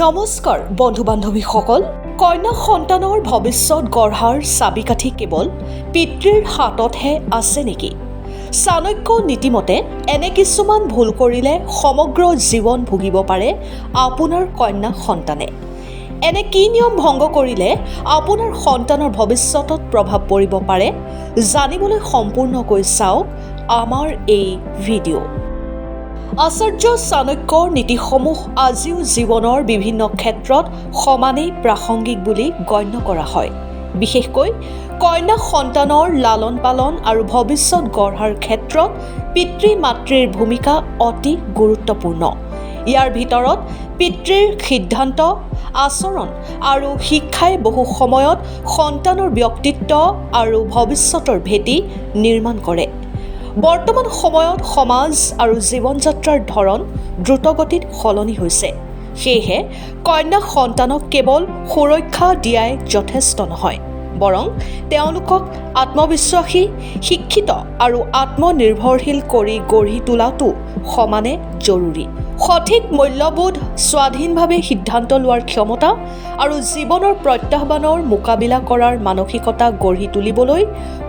নমস্কাৰ বন্ধু বান্ধৱীসকল, কন্যা সন্তানৰ ভৱিষ্যত গঢ়াৰ চাবিকাঠি কেৱল পিতৃৰ হাততহে আছে নেকি? চাণক্য নীতিমতে এনে কিছুমান ভুল কৰিলে সমগ্ৰ জীৱন ভুগিব পাৰে আপোনাৰ কন্যা সন্তানে। এনে কি নিয়ম ভংগ কৰিলে আপোনাৰ সন্তানৰ ভৱিষ্যতত প্ৰভাৱ পৰিব পাৰে, জানিবলৈ সম্পূৰ্ণকৈ চাওক আমাৰ এই ভিডিঅ'। আচাৰ্য চাণক্যৰ নীতিসমূহ আজিও জীৱনৰ বিভিন্ন ক্ষেত্ৰত সমানেই প্ৰাসংগিক বুলি গণ্য কৰা হয়। বিশেষকৈ কন্যা সন্তানৰ লালন পালন আৰু ভৱিষ্যত গঢ়াৰ ক্ষেত্ৰত পিতৃ মাতৃৰ ভূমিকা অতি গুৰুত্বপূৰ্ণ। ইয়াৰ ভিতৰত পিতৃৰ সিদ্ধান্ত, আচৰণ আৰু শিক্ষাই বহু সময়ত সন্তানৰ ব্যক্তিত্ব আৰু ভৱিষ্যতৰ ভেটি নিৰ্মাণ কৰে। বৰ্তমান সময়ত সমাজ আৰু জীৱন যাত্ৰাৰ ধৰণ দ্ৰুতগতিত সলনি হৈছে। সেয়েহে কন্যা সন্তানক কেৱল সুৰক্ষা দিয়াই যথেষ্ট নহয়, বৰং তেওঁলোকক আত্মবিশ্বাসী, শিক্ষিত আৰু আত্মনিৰ্ভৰশীল কৰি গঢ়ি তোলাটো সমানে জৰুৰী। সঠিক মূল্যবোধ, স্বাধীনভাৱে সিদ্ধান্ত লোৱাৰ ক্ষমতা আৰু জীৱনৰ প্ৰত্যাহ্বানৰ মোকাবিলা কৰাৰ মানসিকতা গঢ়ি তুলিবলৈ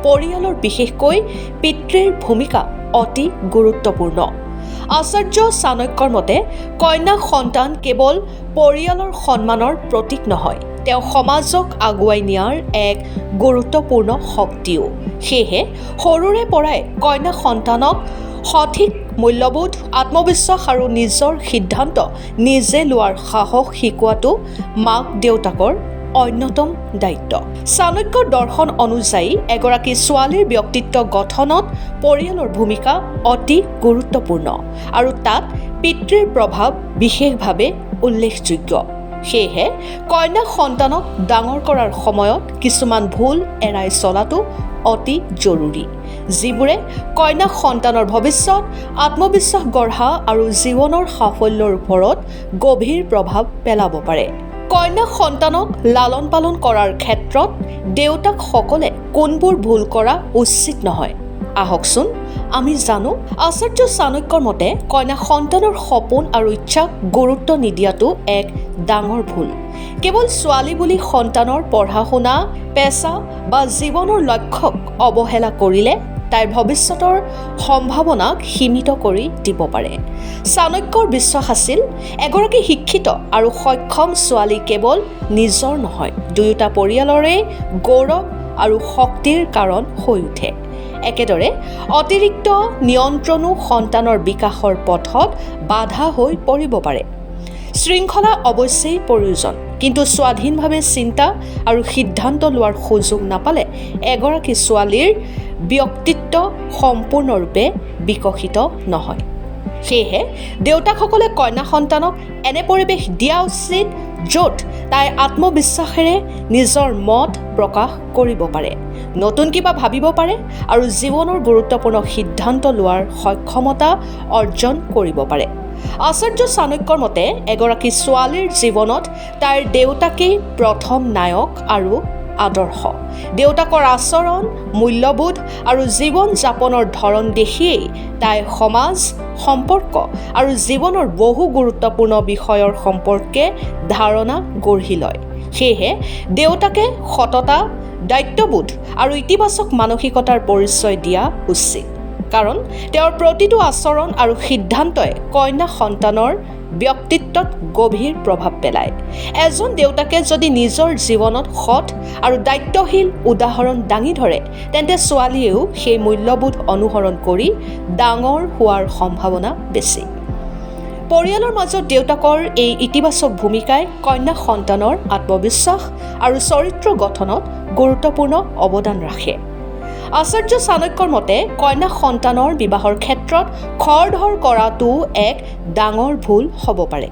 পৰিয়ালৰ বিশেষকৈ পিতৃৰ ভূমিকা অতি গুৰুত্বপূৰ্ণ। আচাৰ্য চাণক্যৰ মতে কন্যা সন্তান কেৱল পৰিয়ালৰ সন্মানৰ প্ৰতীক নহয়, তেওঁ সমাজক আগুৱাই নিয়াৰ এক গুৰুত্বপূৰ্ণ শক্তিও। সেয়েহে সৰুৰে পৰাই কন্যা সন্তানক সঠিক মূল্যবোধ, আত্মবিশ্বাস আৰু নিজৰ সিদ্ধান্ত নিজে লোৱাৰ সাহস শিকোৱাটো মাক দেউতাকৰ অন্যতম দায়িত্ব। চাণক্যৰ দৰ্শন অনুযায়ী এগৰাকী ছোৱালীৰ ব্যক্তিত্ব গঠনত পৰিয়ালৰ ভূমিকা অতি গুৰুত্বপূৰ্ণ আৰু তাত পিতৃৰ প্ৰভাৱ বিশেষভাৱে উল্লেখযোগ্য। সেয়েহে কন্যা সন্তানক ডাঙৰ কৰাৰ সময়ত কিছুমান ভুল এৰাই চলাটো অতি জৰুৰী, যিবোৰে কন্যা সন্তানৰ ভৱিষ্যত, আত্মবিশ্বাস গঢ়া আৰু জীৱনৰ সাফল্যৰ ওপৰত গভীৰ প্ৰভাৱ পেলাব পাৰে। কন্যা সন্তানক লালন পালন কৰাৰ ক্ষেত্ৰত দেউতাকসকলে কোনবোৰ ভুল কৰা উচিত নহয়, আহকচোন আমি জানো। আচাৰ্য চাণক্যৰ মতে কন্যা সন্তানৰ সপোন আৰু ইচ্ছাক গুৰুত্ব নিদিয়াটো এক ডাঙৰ ভুল। কেৱল ছোৱালী বুলি সন্তানৰ পঢ়া শুনা, পেচা বা জীৱনৰ লক্ষ্যক অৱহেলা কৰিলে তাইৰ ভৱিষ্যতৰ সম্ভাৱনাক সীমিত কৰি দিব পাৰে। চাণক্যৰ বিশ্বাস আছিল এগৰাকী শিক্ষিত আৰু সক্ষম ছোৱালী কেৱল নিজৰ নহয়, দুয়োটা পৰিয়ালৰে গৌৰৱ আৰু শক্তিৰ কাৰণ হৈ উঠে। একেদৰে অতিৰিক্ত নিয়ন্ত্ৰণো সন্তানৰ বিকাশৰ পথত বাধা হৈ পৰিব পাৰে। শৃংখলা অৱশ্যেই প্ৰয়োজন, কিন্তু স্বাধীনভাৱে চিন্তা আৰু সিদ্ধান্ত লোৱাৰ সুযোগ নাপালে এগৰাকী ছোৱালীৰ ব্যক্তিত্ব সম্পূৰ্ণৰূপে বিকশিত নহয়। সেয়েহে দেউতাকসকলে কন্যা সন্তানক এনে পৰিৱেশ দিয়া উচিত য'ত তাই আত্মবিশ্বাসেৰে নিজৰ মত প্ৰকাশ কৰিব পাৰে, নতুন কিবা ভাবিব পাৰে আৰু জীৱনৰ গুৰুত্বপূৰ্ণ সিদ্ধান্ত লোৱাৰ সক্ষমতা অৰ্জন কৰিব পাৰে। আচাৰ্য চাণক্যৰ মতে এগৰাকী ছোৱালীৰ জীৱনত তাইৰ দেউতাকেই প্ৰথম নায়ক আৰু আদৰ্শ। দেউতাকৰ আচৰণ, মূল্যবোধ আৰু জীৱন যাপনৰ ধৰণ দেখিয়েই তাই সমাজ, সম্পৰ্ক আৰু জীৱনৰ বহু গুৰুত্বপূৰ্ণ বিষয়ৰ সম্পৰ্কে ধাৰণা গঢ়ি লয়। সেয়েহে দেউতাকে সততা, দায়িত্ববোধ আৰু ইতিবাচক মানসিকতাৰ পৰিচয় দিয়া উচিত, কাৰণ তেওঁৰ প্ৰতিটো আচৰণ আৰু সিদ্ধান্তই কন্যা সন্তানৰ ব্যক্তিত্বত গভীৰ প্ৰভাৱ পেলায়। এজন দেউতাকে যদি নিজৰ জীৱনত সৎ আৰু দায়িত্বশীল উদাহৰণ দাঙি ধৰে, তেন্তে ছোৱালীয়েও সেই মূল্যবোধ অনুসৰণ কৰি ডাঙৰ হোৱাৰ সম্ভাৱনা বেছি। পৰিয়ালৰ মাজত দেউতাকৰ এই ইতিবাচক ভূমিকাই কন্যা সন্তানৰ আত্মবিশ্বাস আৰু চৰিত্ৰ গঠনত গুৰুত্বপূৰ্ণ অৱদান ৰাখে। আচাৰ্য চাণক্যৰ মতে কন্যা সন্তানৰ বিবাহৰ ক্ষেত্ৰত খৰধৰ কৰাটো এক ডাঙৰ ভুল হ'ব পাৰে।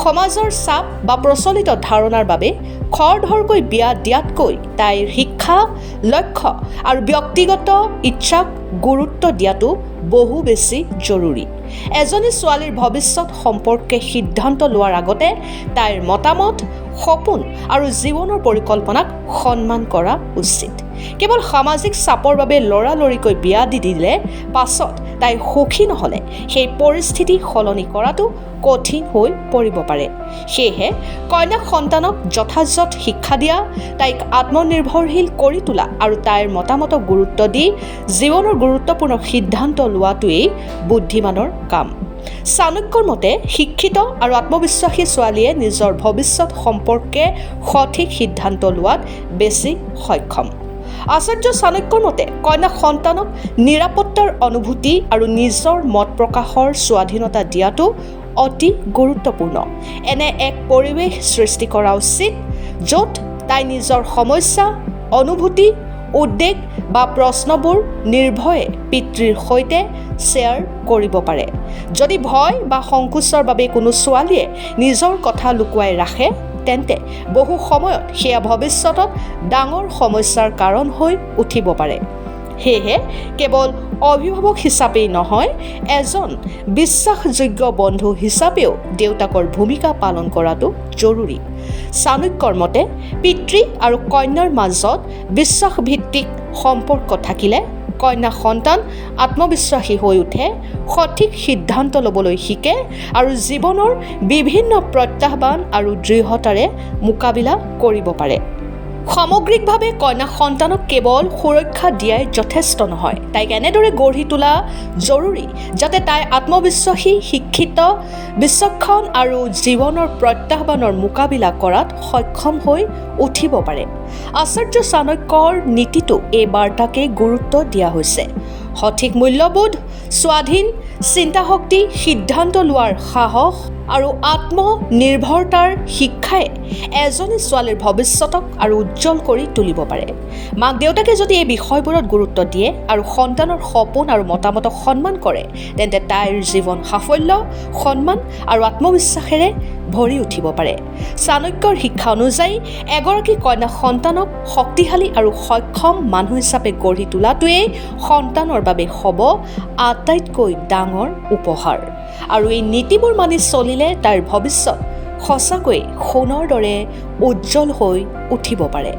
সমাজৰ চাপ বা প্ৰচলিত ধাৰণাৰ বাবে খৰধৰকৈ বিয়া দিয়াতকৈ তাইৰ শিক্ষা, লক্ষ্য আৰু ব্যক্তিগত ইচ্ছাক গুৰুত্ব দিয়াটো বহু বেছি জৰুৰী। এজনী ছোৱালীৰ ভৱিষ্যত সম্পৰ্কে সিদ্ধান্ত লোৱাৰ আগতে তাইৰ মতামত, সপোন আৰু জীৱনৰ পৰিকল্পনাক সন্মান কৰা উচিত। কেৱল সামাজিক চাপৰ বাবে লৰালৰিকৈ বিয়া দি দিলে পাছত তাই সুখী নহ'লে সেই পৰিস্থিতি সলনি কৰাটো কঠিন হৈ পৰিব পাৰে। সেয়েহে কন্যাক সন্তানক যথাযথ শিক্ষা দিয়া, তাইক আত্মনিৰ্ভৰশীল কৰি তোলা আৰু তাইৰ মতামতক গুৰুত্ব দি জীৱনৰ গুৰুত্বপূৰ্ণ সিদ্ধান্ত লোৱাটোৱেই বুদ্ধিমানৰ কাম। চাণক্যৰ মতে শিক্ষিত আৰু আত্মবিশ্বাসী ছোৱালীয়ে নিজৰ ভৱিষ্যত সম্পৰ্কে সঠিক সিদ্ধান্ত লোৱাত বেছি সক্ষম। আচাৰ্য চাণক্যৰ মতে কন্যা সন্তানক নিৰাপত্তাৰ অনুভূতি আৰু নিজৰ মত প্ৰকাশৰ স্বাধীনতা দিয়াটো অতি গুৰুত্বপূৰ্ণ। এনে এক পৰিৱেশ সৃষ্টি কৰা উচিত য'ত তাই নিজৰ সমস্যা, অনুভূতি, উদ্বেগ বা প্ৰশ্নবোৰ নিৰ্ভয়ে পিতৃৰ সৈতে শ্বেয়াৰ কৰিব পাৰে। যদি ভয় বা সংকোচৰ বাবে কোনো ছোৱালীয়ে নিজৰ কথা লুকুৱাই ৰাখে, তেন্তে বহু সময়ত সেয়া ভৱিষ্যতত ডাঙৰ সমস্যাৰ কাৰণ হৈ উঠিব পাৰে। সেয়েহে কেৱল অভিভাৱক হিচাপেই নহয়, এজন বিশ্বাসযোগ্য বন্ধু হিচাপেও দেউতাকৰ ভূমিকা পালন কৰাটো জৰুৰী। চাণক্যৰ মতে পিতৃ আৰু কন্যাৰ মাজত বিশ্বাসভিত্তিক সম্পৰ্ক থাকিলে কন্যা সন্তান আত্মবিশ্বাসী হৈ উঠে, সঠিক সিদ্ধান্ত ল'বলৈ শিকে আৰু জীৱনৰ বিভিন্ন প্ৰত্যাহ্বান আৰু দৃঢ়তাৰে মোকাবিলা কৰিব পাৰে। সামগ্ৰিকভাৱে কন্যা সন্তানক কেৱল সুৰক্ষা দিয়াই যথেষ্ট নহয়, তাইক এনেদৰে গঢ়ি তোলা জৰুৰী যাতে তাই আত্মবিশ্বাসী, শিক্ষিত, বিচক্ষণ আৰু জীৱনৰ প্ৰত্যাহ্বানৰ মোকাবিলা কৰাত সক্ষম হৈ উঠিব পাৰে। আচাৰ্য চাণক্যৰ নীতিটো এই বাৰ্তাকে গুৰুত্ব দিয়া হৈছে। সঠিক মূল্যবোধ, স্বাধীন চিন্তাশক্তি, সিদ্ধান্ত লোৱাৰ সাহস আৰু আত্মনিৰ্ভৰতাৰ শিক্ষাই এজনী ছোৱালীৰ ভৱিষ্যতক আৰু উজ্জ্বল কৰি তুলিব পাৰে। মাক দেউতাকে যদি এই বিষয়বোৰত গুৰুত্ব দিয়ে আৰু সন্তানৰ সপোন আৰু মতামতক সন্মান কৰে, তেন্তে তাইৰ জীৱন সাফল্য, সন্মান আৰু আত্মবিশ্বাসেৰে ভৰি উঠিব পাৰে। চাণক্যৰ শিক্ষা অনুযায়ী এগৰাকী কন্যা সন্তানক শক্তিশালী আৰু সক্ষম মানুহ হিচাপে গঢ়ি তোলাটোৱেই সন্তানৰ বাবে হ'ব আটাইতকৈ ডাঙৰ উপহাৰ। আৰু এই নীতিবোৰ মানি চলিলে তাইৰ ভৱিষ্যত সঁচাকৈয়ে সোণৰ দৰে উজ্জ্বল হৈ উঠিব পাৰে।